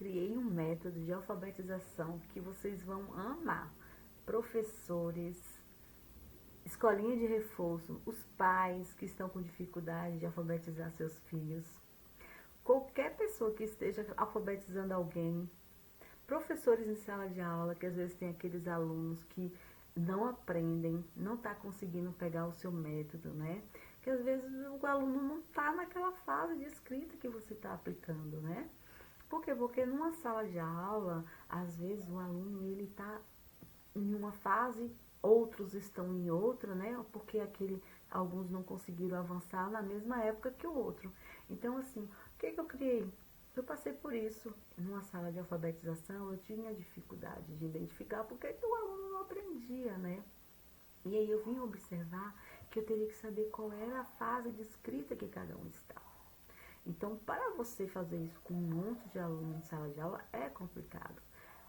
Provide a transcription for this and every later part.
criei um método de alfabetização que vocês vão amar. Professores, escolinha de reforço, os pais que estão com dificuldade de alfabetizar seus filhos, qualquer pessoa que esteja alfabetizando alguém, professores em sala de aula, que às vezes tem aqueles alunos que não aprendem, não está conseguindo pegar o seu método, né? Que às vezes o aluno não está naquela fase de escrita que você está aplicando, né? Por quê? Porque numa sala de aula, às vezes o aluno ele está em uma fase, outros estão em outra, né? Porque alguns não conseguiram avançar na mesma época que o outro. Então, assim, o que eu criei? Eu passei por isso. Numa sala de alfabetização, eu tinha dificuldade de identificar porque o aluno não aprendia, né? E aí eu vim observar que eu teria que saber qual era a fase de escrita que cada um estava. Então, para você fazer isso com um monte de alunos em sala de aula é complicado.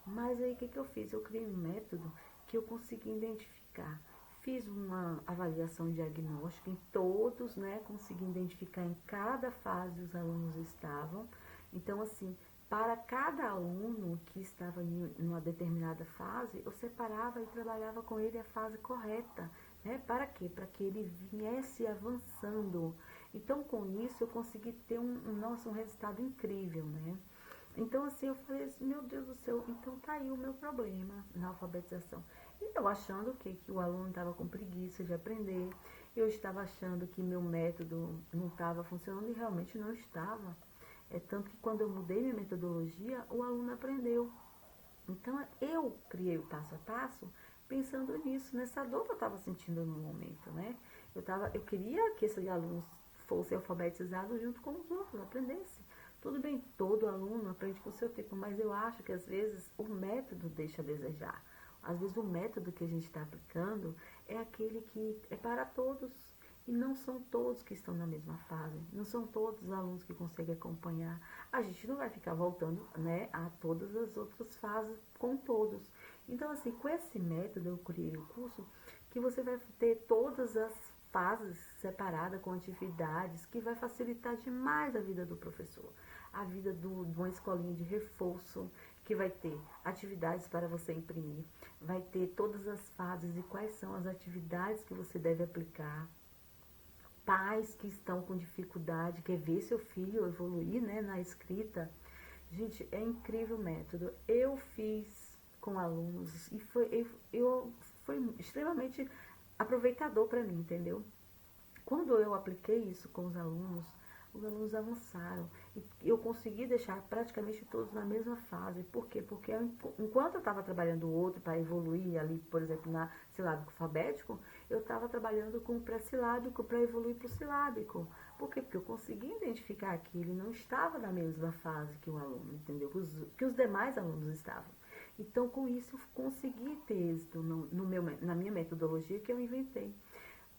Mas aí o que eu fiz? Eu criei um método que eu consegui identificar. Fiz uma avaliação diagnóstica em todos, né? Consegui identificar em cada fase os alunos estavam. Então, assim, para cada aluno que estava em uma determinada fase, eu separava e trabalhava com ele a fase correta. Né? Para quê? Para que ele viesse avançando. Então, com isso, eu consegui ter um resultado incrível, né? Então, assim, eu falei assim, meu Deus do céu, então tá aí o meu problema na alfabetização. E eu achando que o aluno estava com preguiça de aprender, eu estava achando que meu método não estava funcionando e realmente não estava. É tanto que quando eu mudei minha metodologia, o aluno aprendeu. Então, eu criei o passo a passo pensando nisso, nessa dor que eu estava sentindo no momento, né? Eu queria que esses alunos fossem alfabetizados junto com os outros, aprendessem. Tudo bem, todo aluno aprende com o seu tempo, mas eu acho que às vezes o método deixa a desejar. Às vezes o método que a gente está aplicando é aquele que é para todos. E não são todos que estão na mesma fase, não são todos os alunos que conseguem acompanhar. A gente não vai ficar voltando, né, a todas as outras fases com todos. Então, assim, com esse método eu criei o curso que você vai ter todas as fases separadas com atividades que vai facilitar demais a vida do professor. A vida de uma escolinha de reforço, que vai ter atividades para você imprimir, vai ter todas as fases e quais são as atividades que você deve aplicar. Pais que estão com dificuldade, quer ver seu filho evoluir, né, na escrita. Gente, é incrível o método. Eu fiz com alunos e foi extremamente aproveitador para mim, entendeu? Quando eu apliquei isso com os alunos avançaram. E eu consegui deixar praticamente todos na mesma fase. Por quê? Porque enquanto eu estava trabalhando o outro para evoluir ali, por exemplo, na silábico alfabético, eu estava trabalhando com o pré-silábico para evoluir para o silábico. Por quê? Porque eu consegui identificar que ele não estava na mesma fase que o aluno, entendeu? Que os demais alunos estavam. Então, com isso, eu consegui ter êxito na minha metodologia que eu inventei.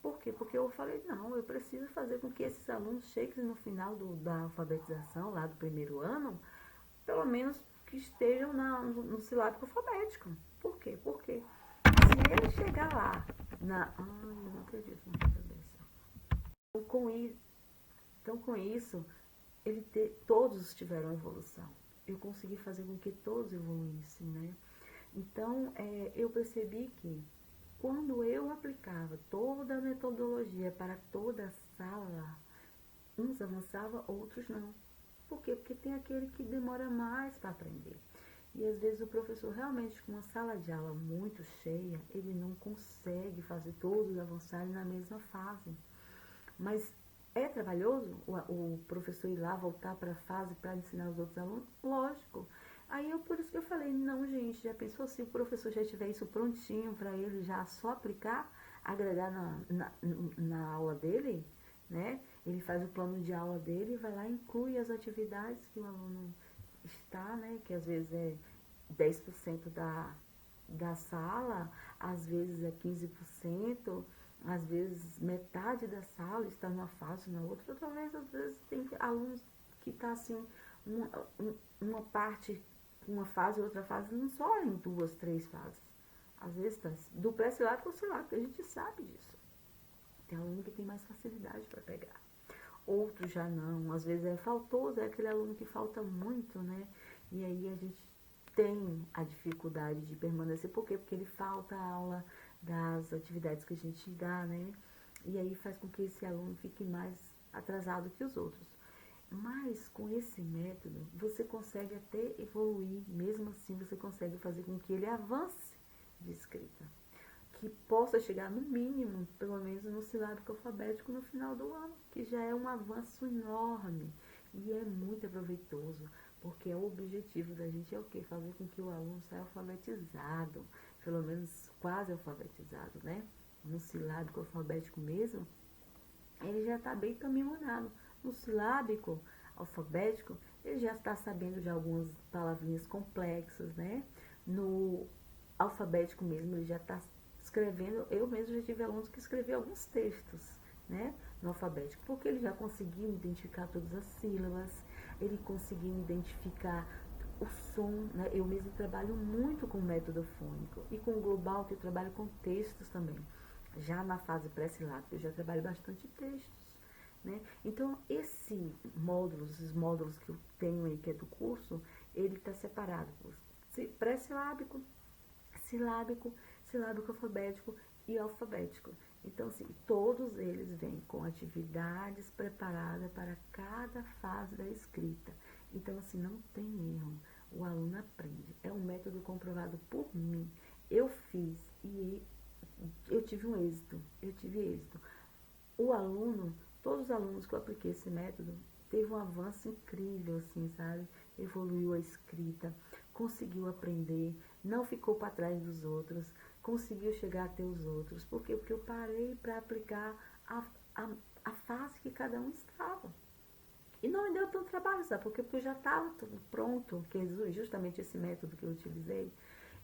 Por quê? Porque eu falei, não, eu preciso fazer com que esses alunos cheguem no final da alfabetização, lá do primeiro ano, pelo menos que estejam no silábico alfabético. Por quê? Porque se ele chegar lá ai, eu não acredito na cabeça. Então, com isso, todos tiveram evolução. Eu consegui fazer com que todos evoluíssem, né? Então, eu percebi que quando eu aplicava toda a metodologia para toda a sala, uns avançavam, outros não. Por quê? Porque tem aquele que demora mais para aprender. E às vezes o professor realmente com uma sala de aula muito cheia, ele não consegue fazer todos avançarem na mesma fase. Mas é trabalhoso o professor ir lá, voltar para a fase para ensinar os outros alunos? Lógico. Aí por isso que eu falei, não, gente, já pensou se o professor já tiver isso prontinho para ele já só aplicar, agregar na aula dele, né? Ele faz o plano de aula dele, vai lá e inclui as atividades que o aluno está, né? Que às vezes é 10% da sala, às vezes é 15%, às vezes metade da sala está numa fase, na outra, outra vez, às vezes tem alunos que está assim, uma parte, uma fase, outra fase, não só em 2, 3 fases. Às vezes está do pré-silábico ao silábico, a gente sabe disso. Tem aluno que tem mais facilidade para pegar. Outros já não, às vezes é faltoso, é aquele aluno que falta muito, né? E aí a gente tem a dificuldade de permanecer. Por quê? Porque ele falta a aula das atividades que a gente dá, né? E aí faz com que esse aluno fique mais atrasado que os outros. Mas com esse método, você consegue até evoluir, mesmo assim você consegue fazer com que ele avance de escrita. Que possa chegar no mínimo, pelo menos no silábico alfabético no final do ano, que já é um avanço enorme e é muito proveitoso, porque o objetivo da gente é o quê? Fazer com que o aluno saia alfabetizado, pelo menos quase alfabetizado, né? No silábico alfabético mesmo, ele já está bem caminhado. No silábico alfabético, ele já está sabendo de algumas palavrinhas complexas, né? No alfabético mesmo, ele já está escrevendo. Eu mesmo já tive alunos que escreviam alguns textos, né? No alfabético, porque ele já conseguiu identificar todas as sílabas, ele conseguiu identificar o som, né? Eu mesmo trabalho muito com o método fônico e com o global, que eu trabalho com textos também. Já na fase pré-silábica, eu já trabalho bastante textos, né? Então, esses módulos que eu tenho aí, que é do curso, ele está separado por pré-silábico, silábico, silábico alfabético e alfabético. Então, assim, todos eles vêm com atividades preparadas para cada fase da escrita. Então, assim, não tem erro. O aluno aprende. É um método comprovado por mim. Eu fiz e eu tive um êxito. Eu tive êxito. O aluno, todos os alunos que eu apliquei esse método, teve um avanço incrível, assim, sabe? Evoluiu a escrita, conseguiu aprender, não ficou para trás dos outros, conseguiu chegar até os outros. Por quê? Porque eu parei para aplicar a fase que cada um estava. E não me deu tanto trabalho, sabe? Porque eu já estava tudo pronto, que é justamente esse método que eu utilizei.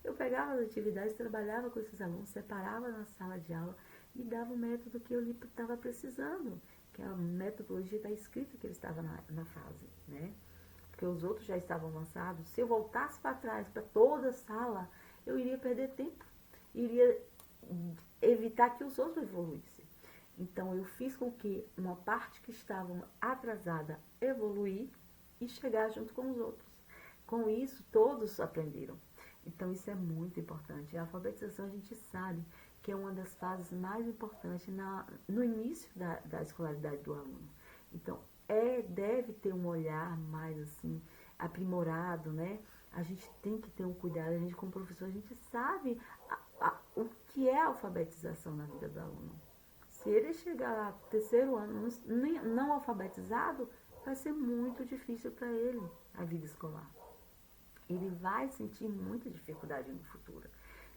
Eu pegava as atividades, trabalhava com esses alunos, separava na sala de aula e dava o método que eu estava precisando, que é a metodologia da escrita que ele estava na fase, né? Porque os outros já estavam avançados. Se eu voltasse para trás, para toda a sala, eu iria perder tempo, iria evitar que os outros evoluíssem. Então, eu fiz com que uma parte que estava atrasada evoluir e chegar junto com os outros. Com isso, todos aprenderam. Então, isso é muito importante. A alfabetização, a gente sabe que é uma das fases mais importantes no início da escolaridade do aluno. Então, deve ter um olhar mais assim, aprimorado, né? A gente tem que ter um cuidado. A gente, como professor, a gente sabe o que é a alfabetização na vida do aluno. Se ele chegar lá no terceiro ano não alfabetizado, vai ser muito difícil para ele a vida escolar. Ele vai sentir muita dificuldade no futuro.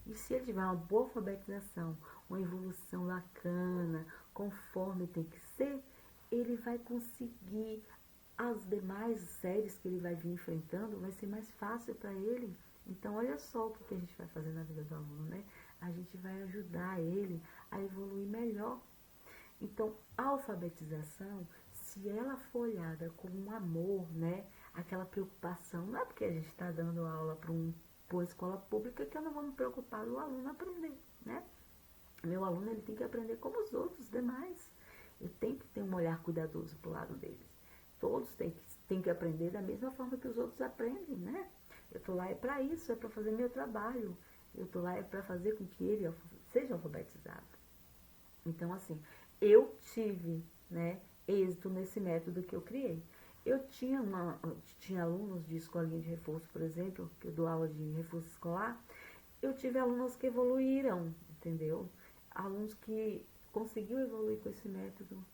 E se ele tiver uma boa alfabetização, uma evolução bacana, conforme tem que ser, ele vai conseguir as demais séries que ele vai vir enfrentando, vai ser mais fácil para ele. Então, olha só o que a gente vai fazer na vida do aluno, né? A gente vai ajudar ele a evoluir melhor. Então, a alfabetização, se ela for olhada com um amor, né? Aquela preocupação, não é porque a gente está dando aula para uma escola pública que eu não vou me preocupar do aluno aprender, né? Meu aluno, ele tem que aprender como os outros demais. Eu tenho que ter um olhar cuidadoso para o lado deles. Todos têm que aprender da mesma forma que os outros aprendem, né? Eu estou lá para isso, é para fazer meu trabalho. Eu estou lá para fazer com que ele seja alfabetizado. Então, assim, eu tive, né, êxito nesse método que eu criei. Eu tinha alunos de escolinha de reforço, por exemplo, que eu dou aula de reforço escolar. Eu tive alunos que evoluíram, entendeu? Alunos que conseguiu evoluir com esse método,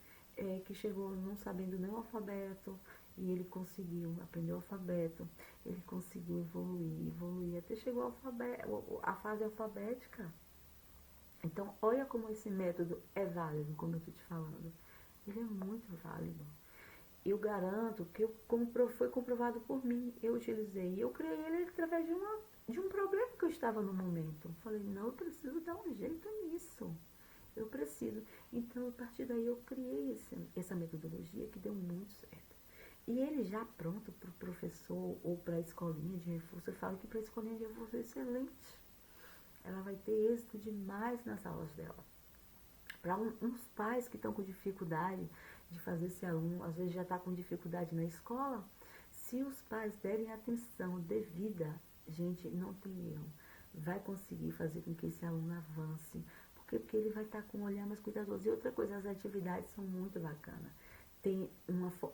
que chegou não sabendo nem o alfabeto, e ele conseguiu aprender o alfabeto, ele conseguiu evoluir, até chegou a fase alfabética. Então, olha como esse método é válido, como eu estou te falando. Ele é muito válido. Eu garanto que foi comprovado por mim. Eu utilizei. Eu criei ele através de um problema que eu estava no momento. Eu falei, não, eu preciso dar um jeito nisso. Eu preciso. Então, a partir daí, eu criei essa metodologia que deu muito certo. E ele já pronto para o professor ou para a escolinha de reforço. Eu falo que para a escolinha de reforço é excelente. Ela vai ter êxito demais nas aulas dela. Para uns pais que estão com dificuldade de fazer esse aluno, às vezes já está com dificuldade na escola, Se os pais derem atenção devida, gente, não tem erro. Vai conseguir fazer com que esse aluno avance. Porque ele vai estar com um olhar mais cuidadoso. E outra coisa, as atividades são muito bacanas. Tem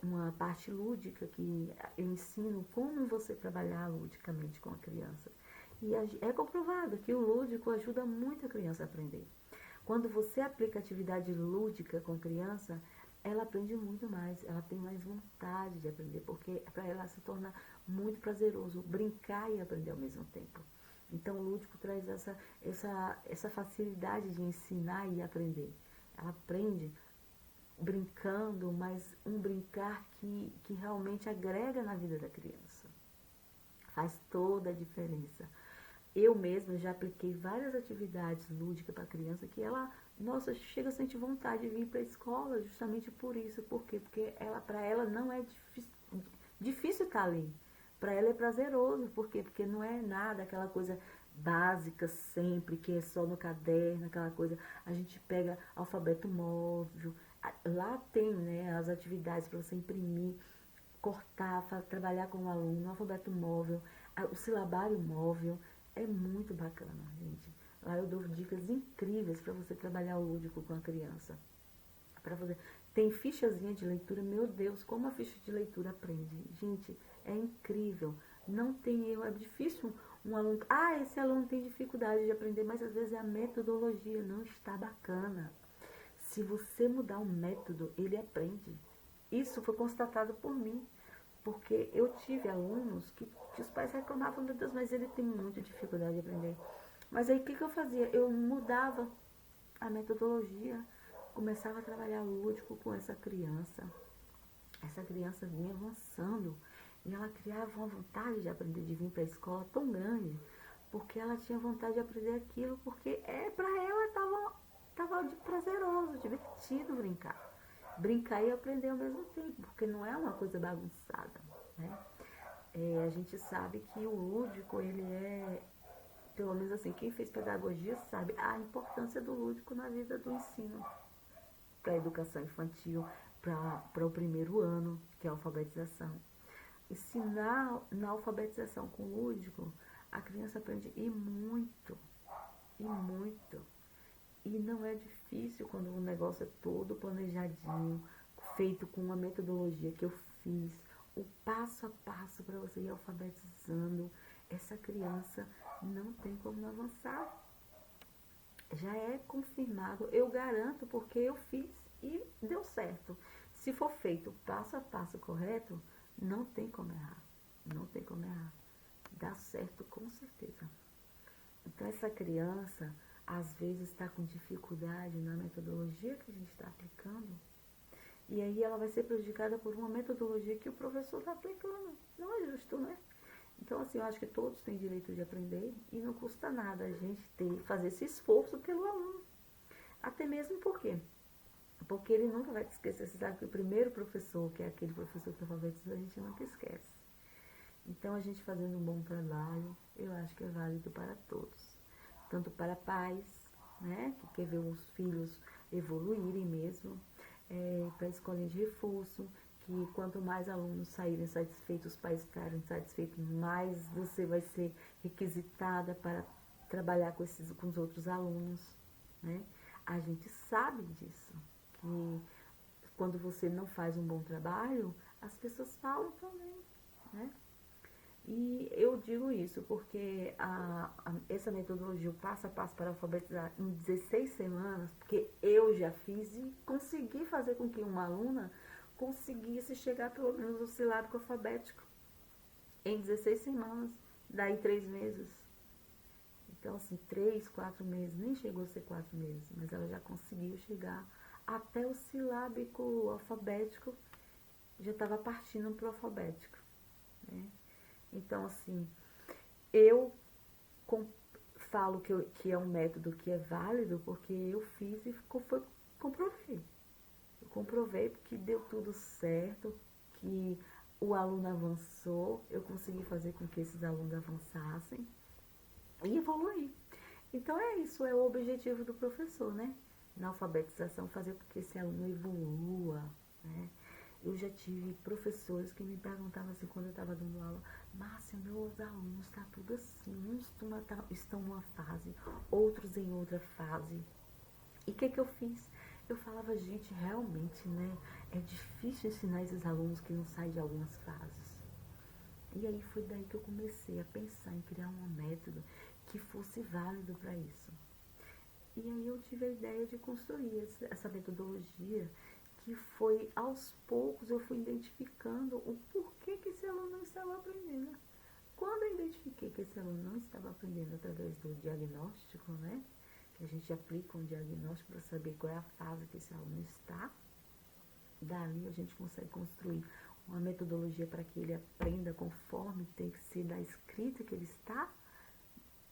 uma parte lúdica que eu ensino como você trabalhar ludicamente com a criança. E é comprovado que o lúdico ajuda muito a criança a aprender. Quando você aplica atividade lúdica com a criança, ela aprende muito mais, ela tem mais vontade de aprender, porque para ela se torna muito prazeroso brincar e aprender ao mesmo tempo. Então o lúdico traz essa facilidade de ensinar e aprender. Ela aprende brincando, mas um brincar que realmente agrega na vida da criança. Faz toda a diferença. Eu mesma já apliquei várias atividades lúdicas para a criança que ela, nossa, chega a sentir vontade de vir para a escola justamente por isso. Por quê? Porque para ela não é difícil estar ali. Para ela é prazeroso. Por quê? Porque não é nada aquela coisa básica sempre, que é só no caderno, aquela coisa. A gente pega alfabeto móvel. Lá tem, né, as atividades para você imprimir, cortar, trabalhar com o aluno, no alfabeto móvel, o silabário móvel. É muito bacana, gente. Lá eu dou dicas incríveis para você trabalhar o lúdico com a criança. Tem fichazinha de leitura, meu Deus, como a ficha de leitura aprende. Gente, é incrível. Não tem erro, é difícil um aluno... esse aluno tem dificuldade de aprender, mas às vezes a metodologia não está bacana. Se você mudar o método, ele aprende. Isso foi constatado por mim. Porque eu tive alunos que os pais reclamavam, meu Deus, mas ele tem muita dificuldade de aprender. Mas aí o que eu fazia? Eu mudava a metodologia, começava a trabalhar lúdico com essa criança. Essa criança vinha avançando e ela criava uma vontade de aprender, de vir para a escola tão grande, porque ela tinha vontade de aprender aquilo, porque para ela estava prazeroso, divertido brincar. Brincar e aprender ao mesmo tempo, porque não é uma coisa bagunçada, né? A gente sabe que o lúdico, ele é, pelo menos assim, quem fez pedagogia sabe a importância do lúdico na vida do ensino, para a educação infantil, para o primeiro ano, que é a alfabetização. Ensinar na alfabetização com lúdico, a criança aprende e muito, e muito. E não é difícil quando o negócio é todo planejadinho, feito com uma metodologia que eu fiz, o passo a passo para você ir alfabetizando. Essa criança não tem como não avançar. Já é confirmado, eu garanto, porque eu fiz e deu certo. Se for feito passo a passo correto, não tem como errar. Não tem como errar. Dá certo com certeza. Então essa criança às vezes está com dificuldade na metodologia que a gente está aplicando, e aí ela vai ser prejudicada por uma metodologia que o professor está aplicando. Não é justo, né? Então, assim, eu acho que todos têm direito de aprender e não custa nada a gente fazer esse esforço pelo aluno. Até mesmo porque ele nunca vai te esquecer. Você sabe que o primeiro professor, que é aquele professor que alfabetiza, a gente nunca esquece. Então, a gente fazendo um bom trabalho, eu acho que é válido para todos. Tanto para pais, né, que quer ver os filhos evoluírem mesmo, para a escolinha de reforço, que quanto mais alunos saírem satisfeitos, os pais ficarem satisfeitos, mais você vai ser requisitada para trabalhar com os outros alunos, né? A gente sabe disso, que quando você não faz um bom trabalho, as pessoas falam também, né? E eu digo isso porque essa metodologia, o passo a passo para alfabetizar em 16 semanas, porque eu já fiz e consegui fazer com que uma aluna conseguisse chegar pelo menos ao silábico alfabético em 16 semanas, daí 3 meses. Então, assim, 3, 4 meses, nem chegou a ser 4 meses, mas ela já conseguiu chegar até o silábico alfabético, já estava partindo para o alfabético, né? Então, assim, eu falo que é um método que é válido porque eu fiz e comprovei. Eu comprovei porque deu tudo certo, que o aluno avançou, eu consegui fazer com que esses alunos avançassem e evoluir. Então é isso, é o objetivo do professor, né? Na alfabetização, fazer com que esse aluno evolua, né? Eu já tive professores que me perguntavam assim quando eu estava dando aula: Márcia, meus alunos estão tudo assim, uns estão numa fase, outros em outra fase. E o que eu fiz? Eu falava: gente, realmente, né, é difícil ensinar esses alunos que não saem de algumas fases. E aí foi daí que eu comecei a pensar em criar um método que fosse válido para isso. E aí eu tive a ideia de construir essa metodologia, que foi aos poucos eu fui identificando o porquê que esse aluno não estava aprendendo. Quando eu identifiquei que esse aluno não estava aprendendo através do diagnóstico, né, que a gente aplica um diagnóstico para saber qual é a fase que esse aluno está, dali a gente consegue construir uma metodologia para que ele aprenda conforme tem que ser da escrita que ele está,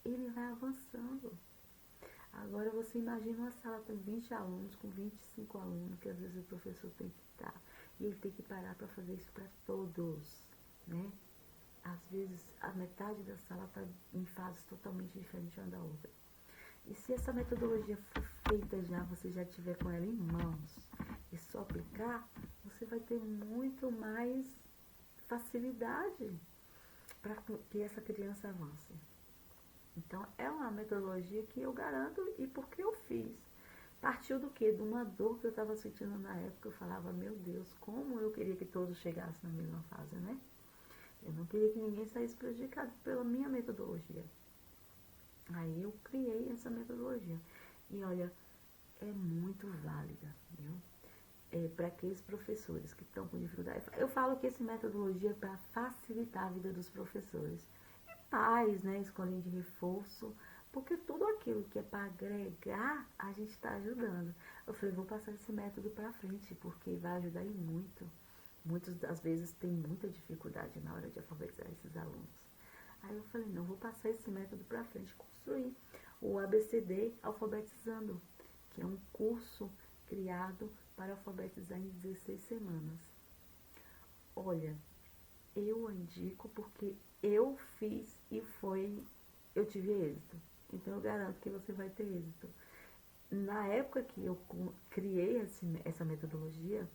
ele vai avançando. Agora você imagina uma sala com 20 alunos, com 25 alunos, que às vezes o professor tem que estar, e ele tem que parar para fazer isso para todos, né? Às vezes a metade da sala está em fases totalmente diferentes uma da outra. E se essa metodologia for feita já, você já tiver com ela em mãos e só aplicar, você vai ter muito mais facilidade para que essa criança avance. Então, é uma metodologia que eu garanto e porque eu fiz. Partiu do quê? De uma dor que eu estava sentindo na época. Eu falava: meu Deus, como eu queria que todos chegassem na mesma fase, né? Eu não queria que ninguém saísse prejudicado pela minha metodologia. Aí eu criei essa metodologia. E olha, é muito válida, viu? Para aqueles professores que estão com dificuldade. Eu falo que essa metodologia é para facilitar a vida dos professores. Pais, né, escolinha de reforço, porque tudo aquilo que é para agregar, a gente está ajudando. Eu falei: vou passar esse método para frente, porque vai ajudar em muito. Muitas das vezes tem muita dificuldade na hora de alfabetizar esses alunos. Aí eu falei: não, vou passar esse método para frente, construir o ABCD Alfabetizando, que é um curso criado para alfabetizar em 16 semanas. Olha, eu indico porque eu fiz e eu tive êxito. Então eu garanto que você vai ter êxito. Na época que eu criei essa metodologia,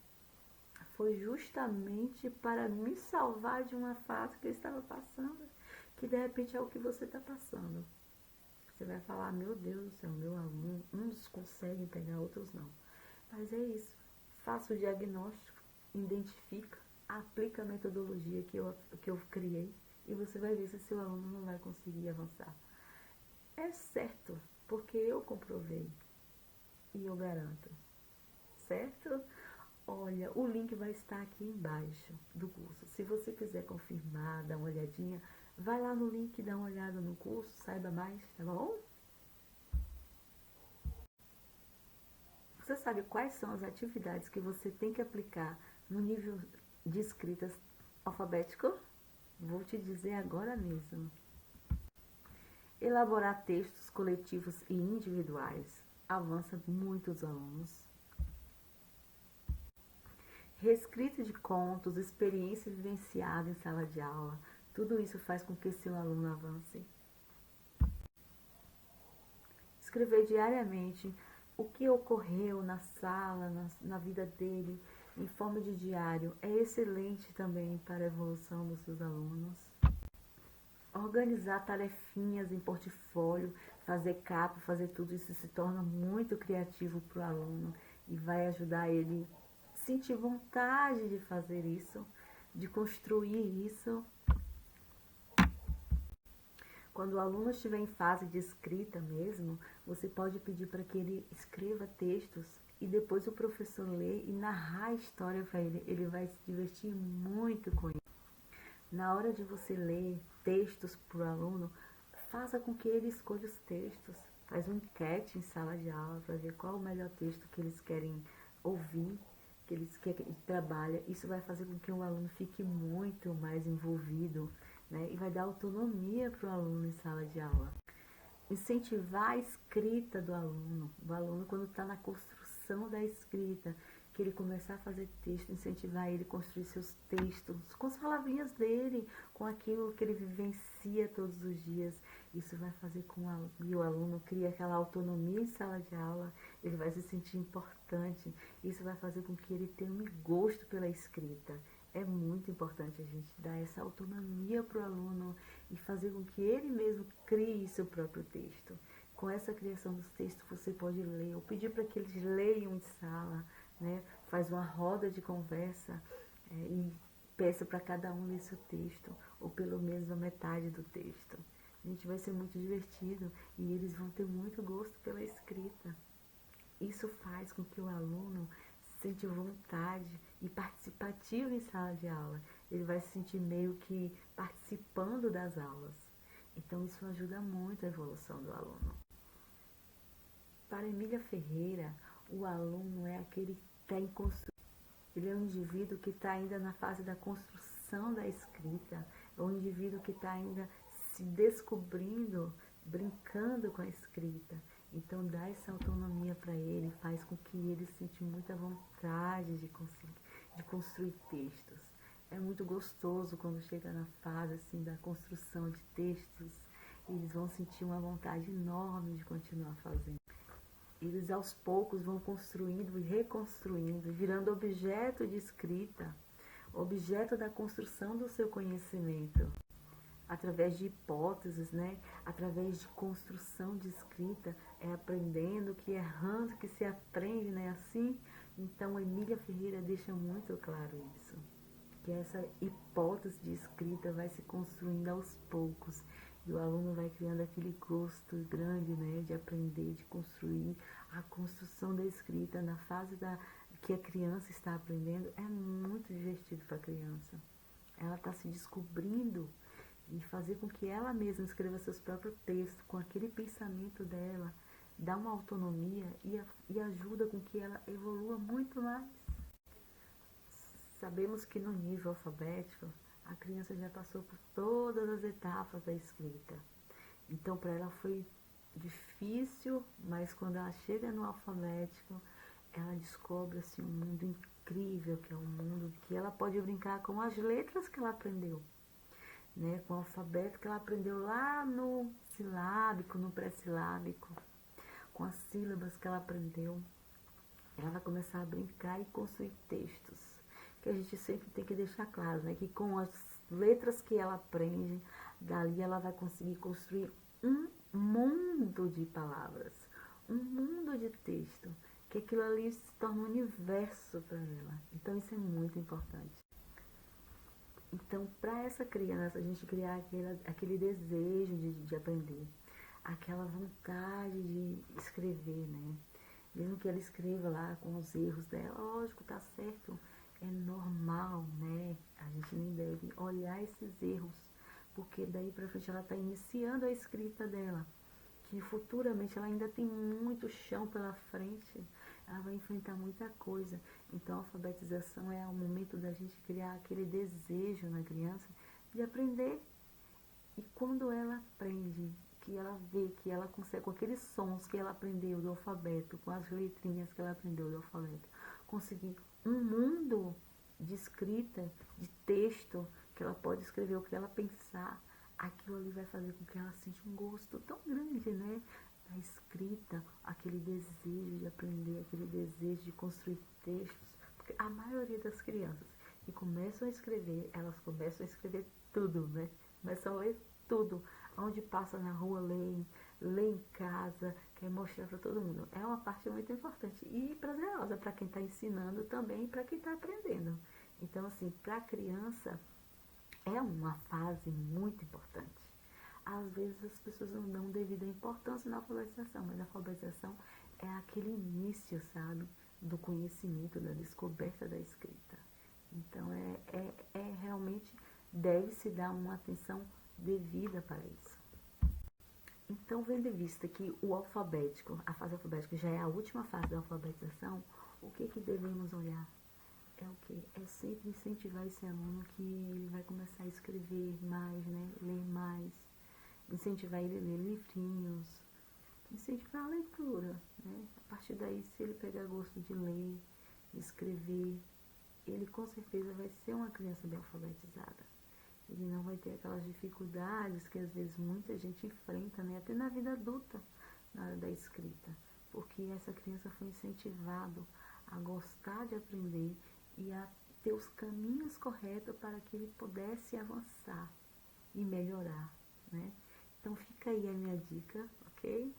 foi justamente para me salvar de uma fase que eu estava passando, que de repente é o que você está passando. Você vai falar: meu Deus do céu, meu aluno, uns conseguem pegar, outros não. Mas é isso. Faça o diagnóstico, identifica, aplica a metodologia que eu criei e você vai ver se seu aluno não vai conseguir avançar. É certo, porque eu comprovei e eu garanto. Certo? Olha, o link vai estar aqui embaixo do curso. Se você quiser confirmar, dar uma olhadinha, vai lá no link, dá uma olhada no curso, saiba mais, tá bom? Você sabe quais são as atividades que você tem que aplicar no nível de escrita alfabético? Vou te dizer agora mesmo. Elaborar textos coletivos e individuais avança muitos alunos. Reescrita de contos, experiência vivenciada em sala de aula, tudo isso faz com que seu aluno avance. Escrever diariamente o que ocorreu na sala, na vida dele, em forma de diário, é excelente também para a evolução dos seus alunos. Organizar tarefinhas em portfólio, fazer capa, fazer tudo isso se torna muito criativo para o aluno e vai ajudar ele a sentir vontade de fazer isso, de construir isso. Quando o aluno estiver em fase de escrita mesmo, você pode pedir para que ele escreva textos e depois o professor lê e narrar a história para ele. Ele vai se divertir muito com isso. Na hora de você ler textos para o aluno, faça com que ele escolha os textos. Faz uma enquete em sala de aula para ver qual é o melhor texto que eles querem ouvir, que eles querem que trabalhe. Isso vai fazer com que o aluno fique muito mais envolvido, né? E vai dar autonomia para o aluno em sala de aula. Incentivar a escrita do aluno. O aluno, quando está na construção da escrita, que ele começar a fazer texto, incentivar ele a construir seus textos com as palavrinhas dele, com aquilo que ele vivencia todos os dias. Isso vai fazer com que o aluno crie aquela autonomia em sala de aula, ele vai se sentir importante, isso vai fazer com que ele tenha um gosto pela escrita. É muito importante a gente dar essa autonomia para o aluno e fazer com que ele mesmo crie seu próprio texto. Com essa criação dos textos você pode ler, ou pedir para que eles leiam em sala, né? Faz uma roda de conversa e peça para cada um ler seu texto, ou pelo menos a metade do texto. Gente, vai ser muito divertido e eles vão ter muito gosto pela escrita. Isso faz com que o aluno sente vontade e participativo em sala de aula. Ele vai se sentir meio que participando das aulas. Então isso ajuda muito a evolução do aluno. Para Emília Ferreira, o aluno é aquele que está em construção. Ele é um indivíduo que está ainda na fase da construção da escrita. É um indivíduo que está ainda se descobrindo, brincando com a escrita. Então, dá essa autonomia para ele, faz com que ele sinta muita vontade de construir textos. É muito gostoso quando chega na fase assim, da construção de textos, eles vão sentir uma vontade enorme de continuar fazendo. Eles aos poucos vão construindo e reconstruindo, virando objeto de escrita, objeto da construção do seu conhecimento. Através de hipóteses, né? Através de construção de escrita, é aprendendo, que errando, que se aprende, né? Assim, então Emília Ferreira deixa muito claro isso, que essa hipótese de escrita vai se construindo aos poucos e o aluno vai criando aquele gosto grande, né? De aprender, de construir. A construção da escrita na fase que a criança está aprendendo é muito divertido para a criança. Ela está se descobrindo e fazer com que ela mesma escreva seus próprios textos com aquele pensamento dela, dá uma autonomia e ajuda com que ela evolua muito mais. Sabemos que no nível alfabético, a criança já passou por todas as etapas da escrita. Então, para ela foi difícil, mas quando ela chega no alfabético, ela descobre assim, um mundo incrível, que é um mundo que ela pode brincar com as letras que ela aprendeu. Né, com o alfabeto que ela aprendeu lá no silábico, no pré-silábico, com as sílabas que ela aprendeu, ela vai começar a brincar e construir textos, que a gente sempre tem que deixar claro, né, que com as letras que ela aprende, dali ela vai conseguir construir um mundo de palavras, um mundo de texto, que aquilo ali se torna um universo para ela. Então isso é muito importante. Então, para essa criança, a gente criar aquele desejo de aprender, aquela vontade de escrever, né? Mesmo que ela escreva lá com os erros dela, lógico, tá certo, é normal, né? A gente nem deve olhar esses erros, porque daí para frente ela está iniciando a escrita dela, que futuramente ela ainda tem muito chão pela frente, ela vai enfrentar muita coisa. Então a alfabetização é o momento da gente criar aquele desejo na criança de aprender. E quando ela aprende, que ela vê que ela consegue, com aqueles sons que ela aprendeu do alfabeto, com as letrinhas que ela aprendeu do alfabeto, conseguir um mundo de escrita, de texto, que ela pode escrever o que ela pensar, aquilo ali vai fazer com que ela sinta um gosto tão grande, né? Da escrita, aquele desejo de aprender, aquele desejo de construir textos. Porque a maioria das crianças que começam a escrever, elas começam a escrever tudo, né? Começam a ler tudo. Onde passa na rua, lê em casa, quer mostrar para todo mundo. É uma parte muito importante e prazerosa para quem está ensinando também e para quem está aprendendo. Então, assim, para a criança é uma fase muito importante. Às vezes as pessoas não dão devida importância na alfabetização, mas a alfabetização é aquele início, sabe, do conhecimento, da descoberta da escrita. Então, realmente deve-se dar uma atenção devida para isso. Então, vendo em vista que o alfabético, a fase alfabética já é a última fase da alfabetização, o que devemos olhar? É o que? É sempre incentivar esse aluno que ele vai começar a escrever mais, né? Ler mais, incentivar ele a ler livrinhos, incentivar a leitura, né? A partir daí, se ele pegar gosto de ler, de escrever, ele com certeza vai ser uma criança bem alfabetizada. ele não vai ter aquelas dificuldades que às vezes muita gente enfrenta, né? Até na vida adulta, na hora da escrita, porque essa criança foi incentivado a gostar de aprender e a ter os caminhos corretos para que ele pudesse avançar e melhorar, né? Então fica aí a minha dica, ok?